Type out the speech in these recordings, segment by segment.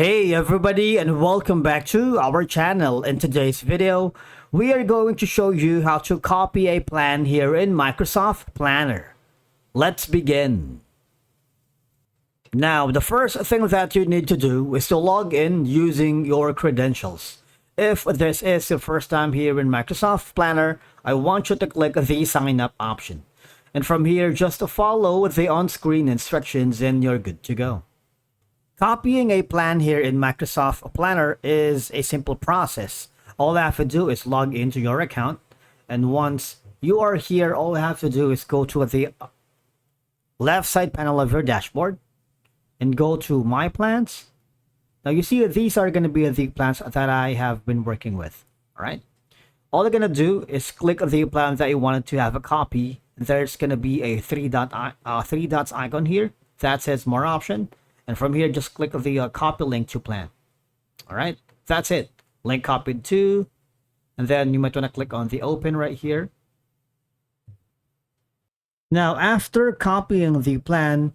Hey everybody, and welcome back to our channel. In today's video, we are going to show you how to copy a plan here in Microsoft Planner. Let's begin. Now, the first thing that you need to do is to log in using your credentials. If this is your first time here in Microsoft Planner, I want you to click the sign up option. And from here, just follow the on-screen instructions and you're good to go. Copying a plan here in Microsoft Planner is a simple process. All I have to do is log into your account, and once you are here, all I have to do is go to the left side panel of your dashboard and go to My Plans. Now you see these are going to be the plans that I have been working with. All right. All you're going to do is click the plan that you wanted to have a copy. There's going to be a three dots icon here that says More Option. And from here, just click the copy link to plan. All right, that's it. Link copied to, and then you might want to click on the open right here. Now, after copying the plan,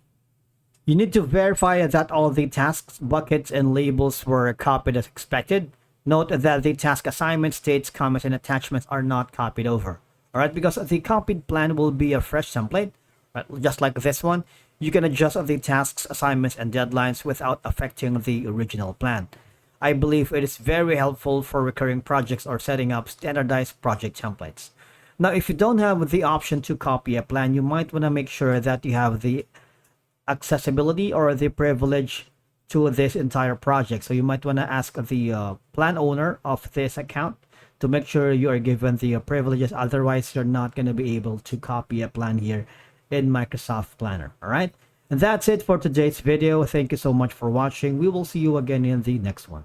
you need to verify that all the tasks, buckets, and labels were copied as expected. Note that the task assignments, dates, comments, and attachments are not copied over. All right, because the copied plan will be a fresh template, right? Just like this one. You can adjust the tasks, assignments, and deadlines without affecting the original plan. I believe it is very helpful for recurring projects or setting up standardized project templates. Now, if you don't have the option to copy a plan, you might want to make sure that you have the accessibility or the privilege to this entire project. So you might want to ask the plan owner of this account to make sure you are given the privileges. Otherwise, you're not going to be able to copy a plan here in Microsoft Planner. All right, and that's it for today's video. Thank you so much for watching. We will see you again in the next one.